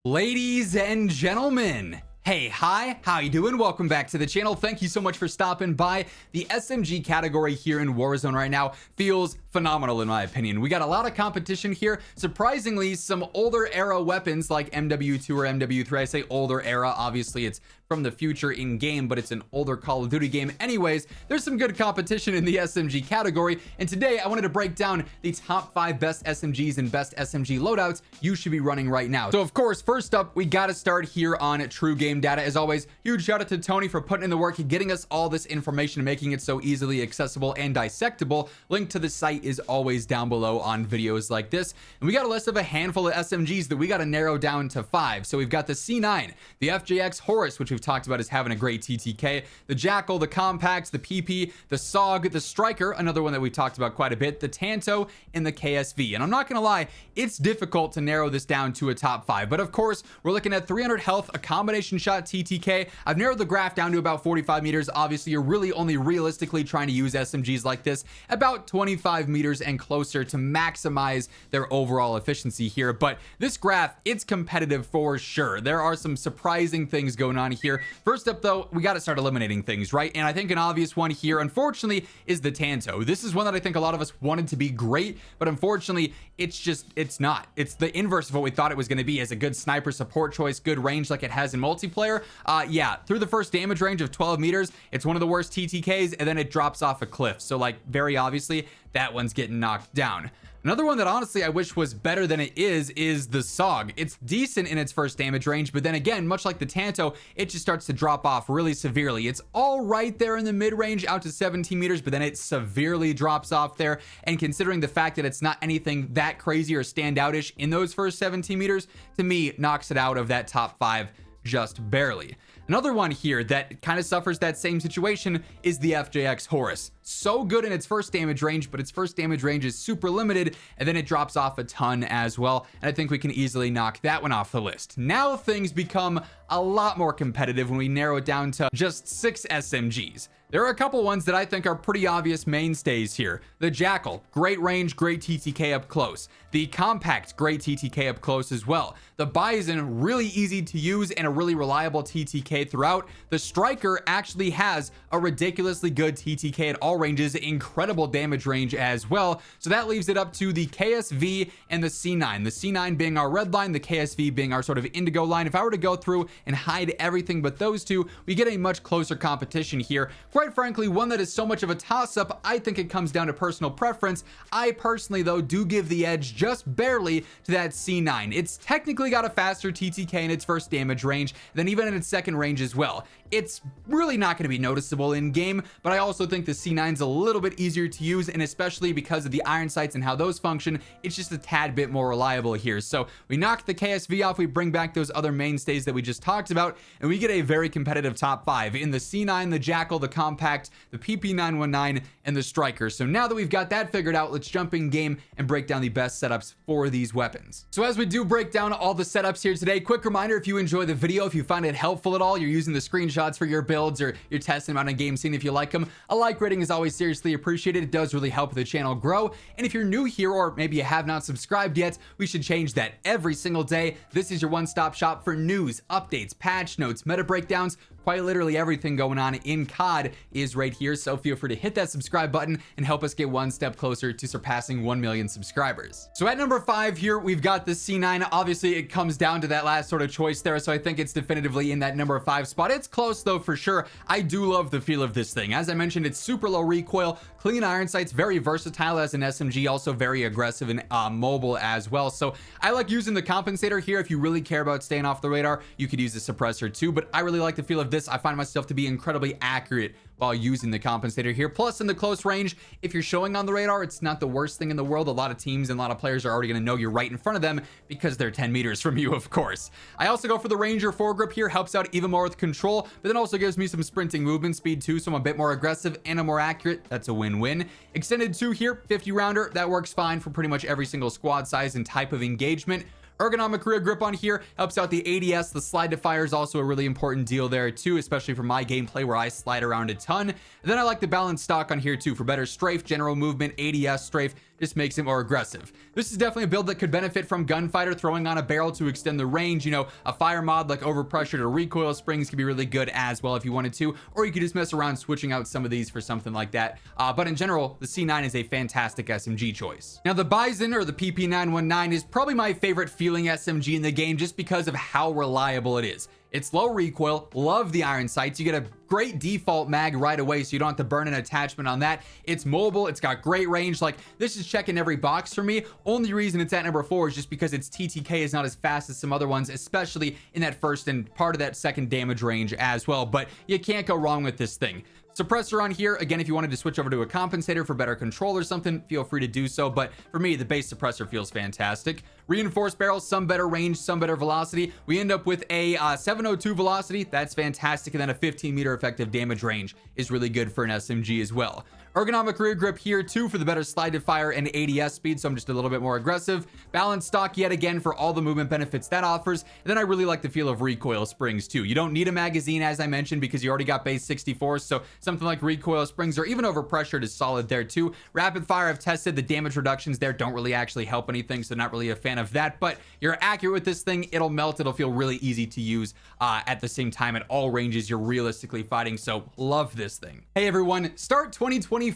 Ladies and gentlemen, hey, hi, how you doing? Welcome back to the channel. Thank you so much for stopping by. The SMG category here in Warzone right now feels phenomenal in my opinion. We got a lot of competition here. Surprisingly, some older era weapons like MW2 or MW3. I say older era, obviously it's from the future in game, but it's an older Call of Duty game. Anyways, there's some good competition in the SMG category, and today I wanted to break down the top 5 best SMGs and best SMG loadouts you should be running right now. So of course, first up, we got to start here on True Game Data. As always, huge shout out to Tony for putting in the work and getting us all this information, making it so easily accessible and dissectable. Link to the site is always down below on videos like this. And we got a list of a handful of SMGs that we got to narrow down to 5. So we've got the C9, the FJX Horus, which we've talked about as having a great TTK, the Jackal, the Kompakt, the PP, the SOG, the Striker, another one that we talked about quite a bit, the Tanto, and the KSV. And I'm not gonna lie, it's difficult to narrow this down to a top 5, but of course we're looking at 300 health, a combination shot TTK. I've narrowed the graph down to about 45 meters. Obviously you're really only realistically trying to use SMGs like this about 25 meters and closer to maximize their overall efficiency here. But this graph, it's competitive for sure. There are some surprising things going on here. First up though, we got to start eliminating things, right? And I think an obvious one here, unfortunately, is the Tanto. This is one that I think a lot of us wanted to be great, but unfortunately it's not. It's the inverse of what we thought it was going to be, as a good sniper support choice, good range like it has in multiplayer. Yeah, through the first damage range of 12 meters, it's one of the worst TTKs, and then it drops off a cliff. So like, very obviously that one's getting knocked down. Another one that honestly I wish was better than it is the SOG. It's decent in its first damage range, but then again, much like the Tanto, it just starts to drop off really severely. It's all right there in the mid-range out to 17 meters, but then it severely drops off there. And considering the fact that it's not anything that crazy or standoutish in those first 17 meters, to me, knocks it out of that top 5 just barely. Another one here that kind of suffers that same situation is the FJX Horus. So good in its first damage range, but its first damage range is super limited, and then it drops off a ton as well. And I think we can easily knock that one off the list. Now things become a lot more competitive when we narrow it down to just 6 SMGs. There are a couple ones that I think are pretty obvious mainstays here. The Jackal, great range, great TTK up close. The Kompakt, great TTK up close as well. The Bison, really easy to use and a really reliable TTK throughout. The Striker actually has a ridiculously good TTK at all ranges, incredible damage range as well. So that leaves it up to the KSV and the C9. The C9 being our red line, the KSV being our sort of indigo line. If I were to go through and hide everything but those two, we get a much closer competition here. Quite frankly, one that is so much of a toss-up, I think it comes down to personal preference. I personally, though, do give the edge just barely to that C9. It's technically got a faster TTK in its first damage range than even in its second range as well. It's really not going to be noticeable in game, but I also think the C9's a little bit easier to use, and especially because of the iron sights and how those function, it's just a tad bit more reliable here. So we knock the KSV off, we bring back those other mainstays that we just talked about, and we get a very competitive top 5 in the C9, the Jackal, the Kompakt, the PP919, and the Striker. So now that we've got that figured out, let's jump in game and break down the best setups for these weapons. So as we do break down all the setups here today, quick reminder, if you enjoy the video, if you find it helpful at all, you're using the screenshots for your builds or you're testing them out on game scene, if you like them, a like rating is always seriously appreciated. It does really help the channel grow. And if you're new here, or maybe you have not subscribed yet, we should change that. Every single day, this is your one-stop shop for news, updates, patch notes, meta breakdowns. Quite literally everything going on in COD is right here, so feel free to hit that subscribe button and help us get one step closer to surpassing 1 million subscribers. So at number 5 here, we've got the C9. Obviously it comes down to that last sort of choice there, so I think it's definitively in that number 5 spot. It's close though for sure. I do love the feel of this thing. As I mentioned, it's super low recoil, clean iron sights, very versatile as an SMG, also very aggressive and mobile as well. So I like using the compensator here. If you really care about staying off the radar, you could use the suppressor too, but I really like the feel of this. I find myself to be incredibly accurate while using the compensator here. Plus in the close range, if you're showing on the radar, it's not the worst thing in the world. A lot of teams and a lot of players are already going to know you're right in front of them because they're 10 meters from you, of course. I also go for the Ranger foregrip here, helps out even more with control, but then also gives me some sprinting movement speed too, so I'm a bit more aggressive and I'm more accurate. That's a win-win. Extended 2 here, 50 rounder, that works fine for pretty much every single squad size and type of engagement. Ergonomic rear grip on here helps out the ADS. The slide to fire is also a really important deal there too, especially for my gameplay where I slide around a ton. And then I like the balanced stock on here too for better strafe, general movement, ADS strafe. Just makes it more aggressive. This is definitely a build that could benefit from gunfighter, throwing on a barrel to extend the range. You know, a fire mod like overpressured or recoil springs could be really good as well if you wanted to, or you could just mess around switching out some of these for something like that. But in general, the C9 is a fantastic SMG choice. Now the Bison or the PP919 is probably my favorite feeling SMG in the game just because of how reliable it is. It's low recoil, love the iron sights. You get a great default mag right away, so you don't have to burn an attachment on that. It's mobile, it's got great range. Like, this is checking every box for me. Only reason it's at number 4 is just because its TTK is not as fast as some other ones, especially in that first and part of that second damage range as well. But you can't go wrong with this thing. Suppressor on here, again, if you wanted to switch over to a compensator for better control or something, feel free to do so, but for me, the base suppressor feels fantastic. Reinforced barrel, some better range, some better velocity. We end up with a 702 velocity, that's fantastic, and then a 15-meter effective damage range is really good for an SMG as well. Ergonomic rear grip here too for the better slide to fire and ADS speed, so I'm just a little bit more aggressive. Balanced stock yet again for all the movement benefits that offers. And then I really like the feel of recoil springs too. You don't need a magazine, as I mentioned, because you already got base 64, so something like recoil springs or even overpressured is solid there too. Rapid fire, I've tested the damage reductions there, don't really actually help anything, so not really a fan of that, but you're accurate with this thing. It'll melt, it'll feel really easy to use at the same time at all ranges you're realistically fighting, so love this thing. Hey everyone, start 2025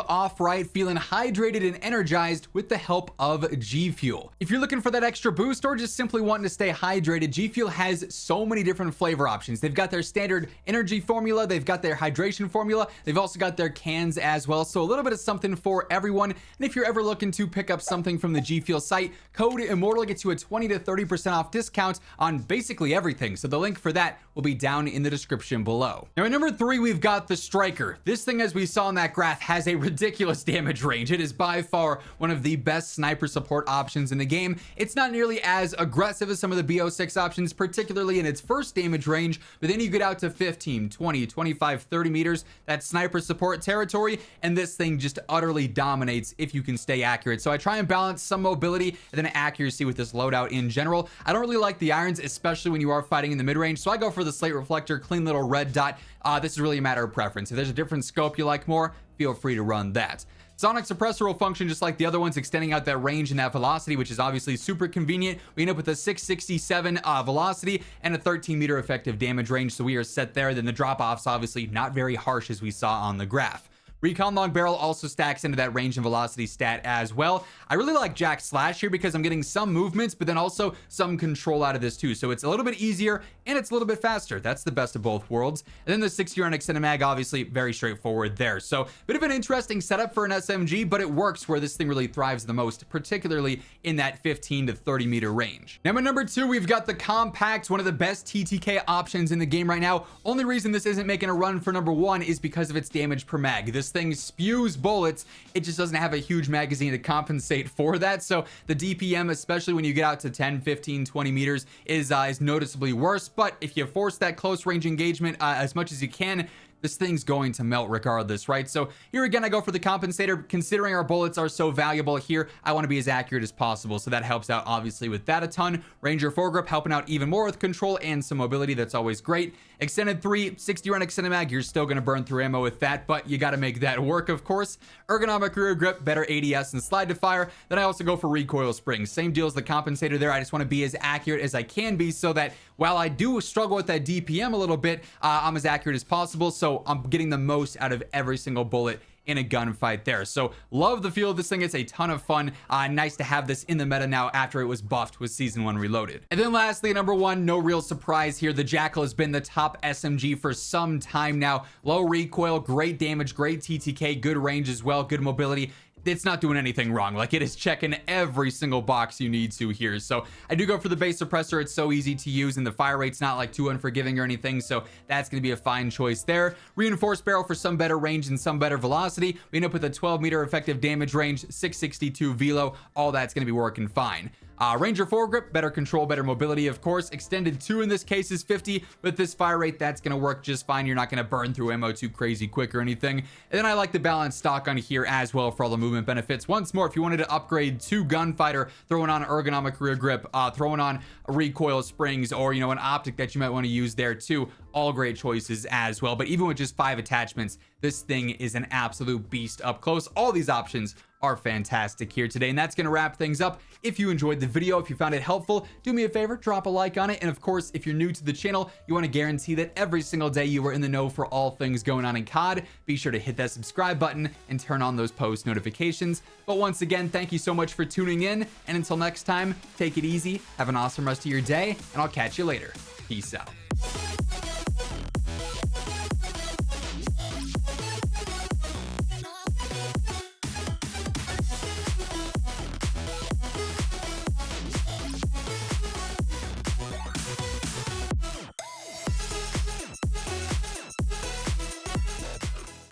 off right, feeling hydrated and energized with the help of G Fuel. If you're looking for that extra boost or just simply wanting to stay hydrated, G Fuel has so many different flavor options. They've got their standard energy formula, they've got their hydration formula, they've also got their cans as well, so a little bit of something for everyone. And if you're ever looking to pick up something from the G Fuel site, code Immortal gets you a 20 to 30% off discount on basically everything, so the link for that will be down in the description below. Now at number 3, we've got the Striker. This thing, as we saw in that graph, has a ridiculous damage range. It is by far one of the best sniper support options in the game. It's not nearly as aggressive as some of the BO6 options, particularly in its first damage range, but then you get out to 15, 20, 25, 30 meters, that sniper support territory, and this thing just utterly dominates if you can stay accurate. So I try and balance some mobility and then accuracy with this loadout in general. I don't really like the irons, especially when you are fighting in the mid-range, so I go for the slate reflector, clean little red dot. This is really a matter of preference. If there's a different scope you like more, feel free to run that. Sonic suppressor will function just like the other ones, extending out that range and that velocity, which is obviously super convenient. We end up with a 667 velocity and a 13-meter effective damage range, so we are set there. Then the drop-off's obviously not very harsh as we saw on the graph. Recon long barrel also stacks into that range and velocity stat as well. I really like Jack Slash here because I'm getting some movements, but then also some control out of this too. So it's a little bit easier and it's a little bit faster. That's the best of both worlds. And then the 6-year extended mag, obviously very straightforward there. So bit of an interesting setup for an SMG, but it works where this thing really thrives the most, particularly in that 15 to 30 meter range. Now at number 2, we've got the Kompakt, one of the best TTK options in the game right now. Only reason this isn't making a run for number 1 is because of its damage per mag. This thing spews bullets, it just doesn't have a huge magazine to compensate for that, so the DPM, especially when you get out to 10, 15, 20 meters, is noticeably worse. But if you force that close range engagement as much as you can, this thing's going to melt regardless, right? So here again, I go for the compensator. Considering our bullets are so valuable here, I want to be as accurate as possible, so that helps out obviously with that a ton. Ranger foregrip helping out even more with control and some mobility, that's always great. Extended 3, 60 round extended mag, you're still going to burn through ammo with that, but you got to make that work, of course. Ergonomic rear grip, better ADS and slide to fire. Then I also go for recoil springs. Same deal as the compensator there. I just want to be as accurate as I can be, so that while I do struggle with that DPM a little bit, I'm as accurate as possible, so I'm getting the most out of every single bullet in a gunfight there. So love the feel of this thing. It's a ton of fun. Nice to have this in the meta now after it was buffed with Season 1 Reloaded. And then lastly, number 1, no real surprise here. The Jackal has been the top SMG for some time now. Low recoil, great damage, great TTK, good range as well, good mobility. It's not doing anything wrong. Like, it is checking every single box you need to here. So I do go for the base suppressor. It's so easy to use and the fire rate's not like too unforgiving or anything, so that's going to be a fine choice there. Reinforced barrel for some better range and some better velocity. We end up with a 12-meter effective damage range, 662 velo. All that's going to be working fine. Ranger foregrip, better control, better mobility, of course. Extended 2 in this case is 50. With this fire rate, that's going to work just fine. You're not going to burn through ammo too crazy quick or anything. And then I like the balanced stock on here as well for all the movement benefits. Once more, if you wanted to upgrade to gunfighter, throwing on ergonomic rear grip, throwing on recoil springs, or, you know, an optic that you might want to use there too, all great choices as well. But even with just 5 attachments, this thing is an absolute beast up close. All these options are fantastic here today, and that's going to wrap things up. If you enjoyed the video, if you found it helpful, do me a favor, drop a like on it. And of course, if you're new to the channel, you want to guarantee that every single day you are in the know for all things going on in COD, be sure to hit that subscribe button and turn on those post notifications. But once again, thank you so much for tuning in, and until next time, take it easy, have an awesome rest of your day, and I'll catch you later. Peace out.